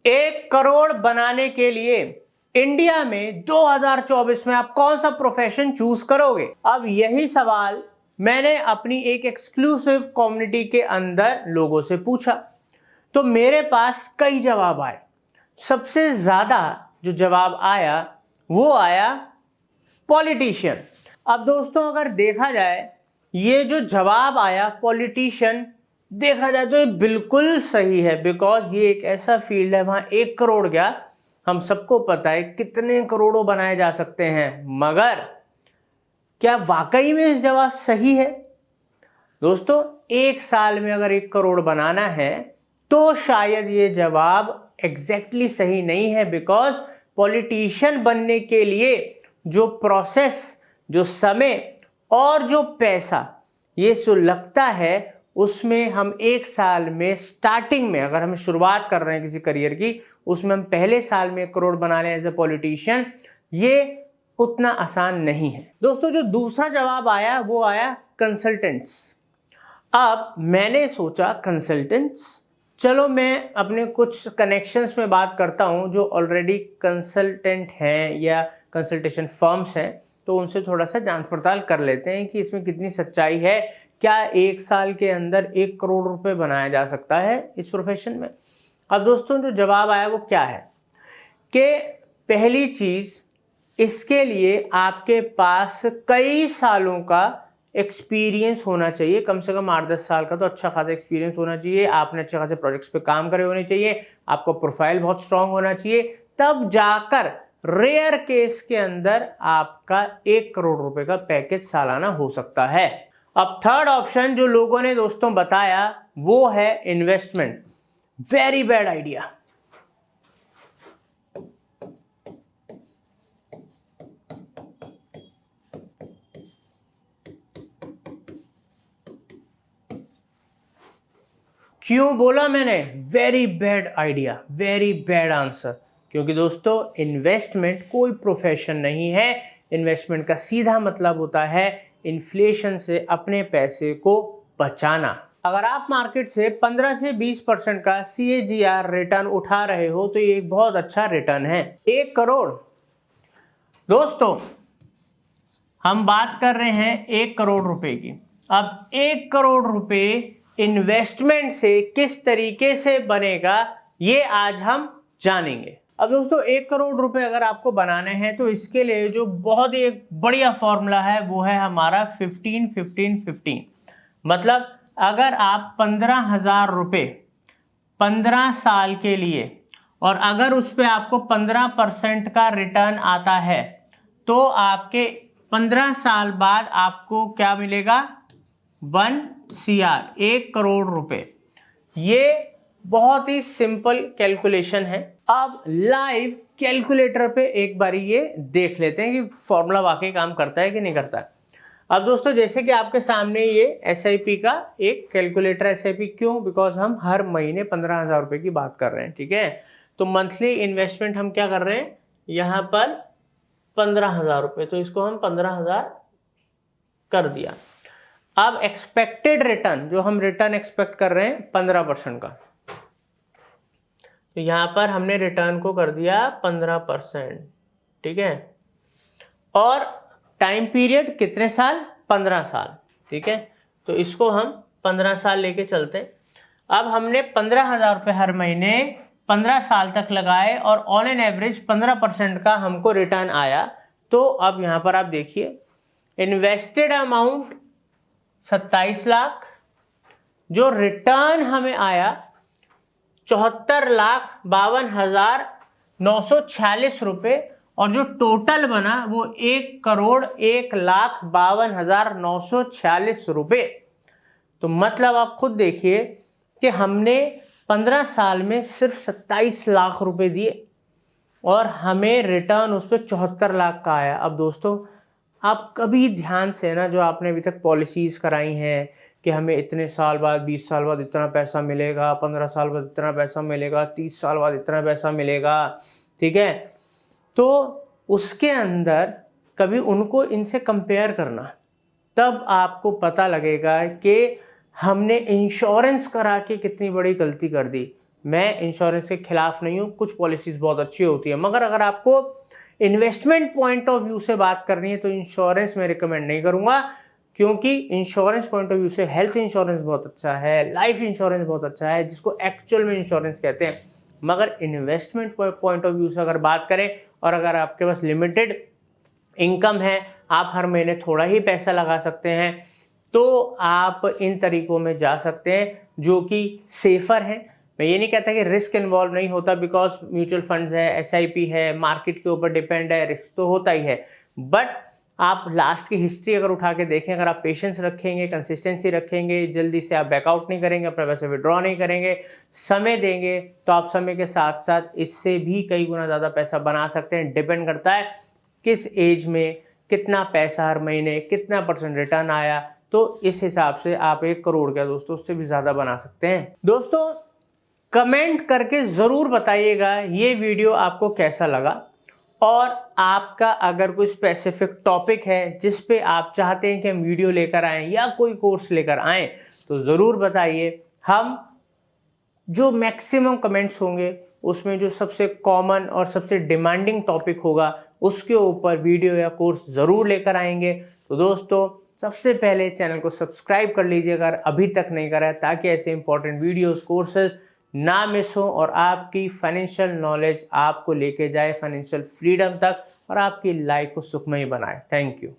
1 करोड़ बनाने के लिए इंडिया में 2024 में आप कौन सा प्रोफेशन चूज करोगे? अब यही सवाल मैंने अपनी एक एक्सक्लूसिव कम्युनिटी के अंदर लोगों से पूछा, तो मेरे पास कई जवाब आए। सबसे ज्यादा जो जवाब आया वो आया पॉलिटिशियन। अब दोस्तों अगर देखा जाए ये जो जवाब आया पॉलिटिशियन, देखा जाए तो ये बिल्कुल सही है, बिकॉज ये एक ऐसा फील्ड है वहां 1 करोड़ गया, हम सबको पता है कितने करोड़ों बनाए जा सकते हैं, मगर क्या वाकई में इस जवाब सही है? दोस्तों 1 साल में अगर 1 करोड़ बनाना है तो शायद ये जवाब एग्जैक्टली सही नहीं है, बिकॉज पॉलिटिशियन बनने के लिए जो प्रोसेस, जो समय और जो पैसा ये जो लगता है, उसमें हम 1 साल में स्टार्टिंग में अगर हम शुरुआत कर रहे हैं किसी करियर की, उसमें हम पहले साल में 1 करोड़ बना लें एज ए पॉलिटिशियन, ये उतना आसान नहीं है। दोस्तों जो दूसरा जवाब आया वो आया कंसल्टेंट्स। अब मैंने सोचा कंसल्टेंट्स, चलो मैं अपने कुछ कनेक्शंस में बात करता हूं जो ऑलरेडी कंसल्टेंट हैं या कंसल्टेशन फर्म्स हैं, तो उनसे थोड़ा सा जांच पड़ताल कर लेते हैं कि इसमें कितनी सच्चाई है। क्या 1 साल के अंदर 1 करोड़ रुपए बनाया जा सकता है इस प्रोफेशन में? अब दोस्तों जो जवाब आया वो क्या है कि पहली चीज, इसके लिए आपके पास कई सालों का एक्सपीरियंस होना चाहिए, कम से कम 8-10 साल का तो अच्छा खासा एक्सपीरियंस होना चाहिए। आपने अच्छे खासे प्रोजेक्ट्स पे काम करे होने चाहिए, आपका प्रोफाइल बहुत स्ट्रांग होना चाहिए, तब जाकर रेयर केस के अंदर आपका 1 करोड़ रुपए का पैकेज सालाना हो सकता है। अब थर्ड ऑप्शन जो लोगों ने दोस्तों बताया वो है इन्वेस्टमेंट। Very bad idea. क्यों बोला मैंने very bad idea, very bad answer? क्योंकि दोस्तों इन्वेस्टमेंट कोई प्रोफेशन नहीं है। इन्वेस्टमेंट का सीधा मतलब होता है इन्फ्लेशन से अपने पैसे को बचाना। अगर आप मार्केट से 15 से 20% का CAGR रिटर्न उठा रहे हो तो ये एक बहुत अच्छा रिटर्न है। 1 करोड़ दोस्तों, हम बात कर रहे हैं 1 करोड़ रुपए की। अब 1 करोड़ रुपए इन्वेस्टमेंट से किस तरीके से बनेगा ये आज हम जानेंगे। अब दोस्तों 1 करोड़ रुपए अगर आपको बनाने हैं तो इसके लिए जो बहुत ही एक बढ़िया फॉर्मूला है वो है हमारा 15-15-15। मतलब अगर आप 15,000 रुपए 15 साल के लिए, और अगर उस पर आपको 15% का रिटर्न आता है तो आपके 15 साल बाद आपको क्या मिलेगा? 1 CR, 1 करोड़ रुपए। ये बहुत ही सिंपल कैलकुलेशन है। अब लाइव कैलकुलेटर पे एक बारी ये देख लेते हैं कि फॉर्मूला वाकई काम करता है कि नहीं करता है। अब दोस्तों जैसे कि आपके सामने ये SIP का एक कैलकुलेटर, SIP क्यों? बिकॉज हम हर महीने 15,000 रुपए की बात कर रहे हैं, ठीक है? तो मंथली इन्वेस्टमेंट हम क्या कर रहे हैं यहाँ पर 15,000 रुपए, तो इसको हम 15,000 कर दिया। अब एक्सपेक्टेड रिटर्न, जो हम रिटर्न एक्सपेक्ट कर रहे हैं 15% का, तो यहां पर हमने रिटर्न को कर दिया 15%, ठीक है? और टाइम पीरियड कितने साल? 15 साल, ठीक है? तो इसको हम 15 साल लेके चलते हैं। अब हमने 15,000 रुपये हर महीने 15 साल तक लगाए और ऑन एन एवरेज 15% का हमको रिटर्न आया। तो अब यहां पर आप देखिए इन्वेस्टेड अमाउंट 27 लाख, जो रिटर्न हमें आया 74,52,946 रुपए, और जो टोटल बना वो 1,01,52,946 रुपए। तो मतलब आप खुद देखिए कि हमने 15 साल में सिर्फ 27 लाख रुपए दिए और हमें रिटर्न उस पर 74 लाख का आया। अब दोस्तों आप कभी ध्यान से ना, जो आपने अभी तक पॉलिसीज कराई हैं कि हमें इतने साल बाद, 20 साल बाद इतना पैसा मिलेगा, 15 साल बाद इतना पैसा मिलेगा, 30 साल बाद इतना पैसा मिलेगा, ठीक है? तो उसके अंदर कभी उनको इनसे कंपेयर करना, तब आपको पता लगेगा कि हमने इंश्योरेंस करा के कितनी बड़ी गलती कर दी। मैं इंश्योरेंस के खिलाफ नहीं हूँ, कुछ पॉलिसीज बहुत अच्छी होती है, मगर अगर आपको इन्वेस्टमेंट पॉइंट ऑफ व्यू से बात करनी है तो इंश्योरेंस मैं रिकमेंड नहीं करूँगा, क्योंकि इंश्योरेंस पॉइंट ऑफ व्यू से हेल्थ इंश्योरेंस बहुत अच्छा है, लाइफ इंश्योरेंस बहुत अच्छा है, जिसको एक्चुअल में इंश्योरेंस कहते हैं। मगर इन्वेस्टमेंट पॉइंट ऑफ व्यू से अगर बात करें और अगर आपके पास लिमिटेड इनकम है, आप हर महीने थोड़ा ही पैसा लगा सकते हैं, तो आप इन तरीकों में जा सकते हैं जो कि सेफर हैं। मैं ये नहीं कहता कि रिस्क इन्वॉल्व नहीं होता, बिकॉज म्यूचुअल फंड्स है, एसआईपी है, मार्केट के ऊपर डिपेंड है, रिस्क तो होता ही है। बट आप लास्ट की हिस्ट्री अगर उठा के देखें, अगर आप पेशेंस रखेंगे, कंसिस्टेंसी रखेंगे, जल्दी से आप बैकआउट नहीं करेंगे, अपना पैसा विड्रॉ नहीं करेंगे, समय देंगे, तो आप समय के साथ साथ इससे भी कई गुना ज़्यादा पैसा बना सकते हैं। डिपेंड करता है किस एज में कितना पैसा हर महीने, कितना % रिटर्न आया, तो इस हिसाब से आप 1 करोड़ क्या दोस्तों, उससे भी ज़्यादा बना सकते हैं। दोस्तों कमेंट करके ज़रूर बताइएगा ये वीडियो आपको कैसा लगा, और आपका अगर कोई स्पेसिफिक टॉपिक है जिस पे आप चाहते हैं कि हम वीडियो लेकर आएँ या कोई कोर्स लेकर आएँ, तो ज़रूर बताइए। हम जो मैक्सिमम कमेंट्स होंगे उसमें जो सबसे कॉमन और सबसे डिमांडिंग टॉपिक होगा उसके ऊपर वीडियो या कोर्स ज़रूर लेकर आएंगे। तो दोस्तों सबसे पहले चैनल को सब्सक्राइब कर लीजिए अगर अभी तक नहीं करा है, ताकि ऐसे इंपॉर्टेंट वीडियोस कोर्सेज ना मिस हो और आपकी फाइनेंशियल नॉलेज आपको लेके जाए फाइनेंशियल फ्रीडम तक और आपकी लाइफ को सुखमय बनाए। Thank you.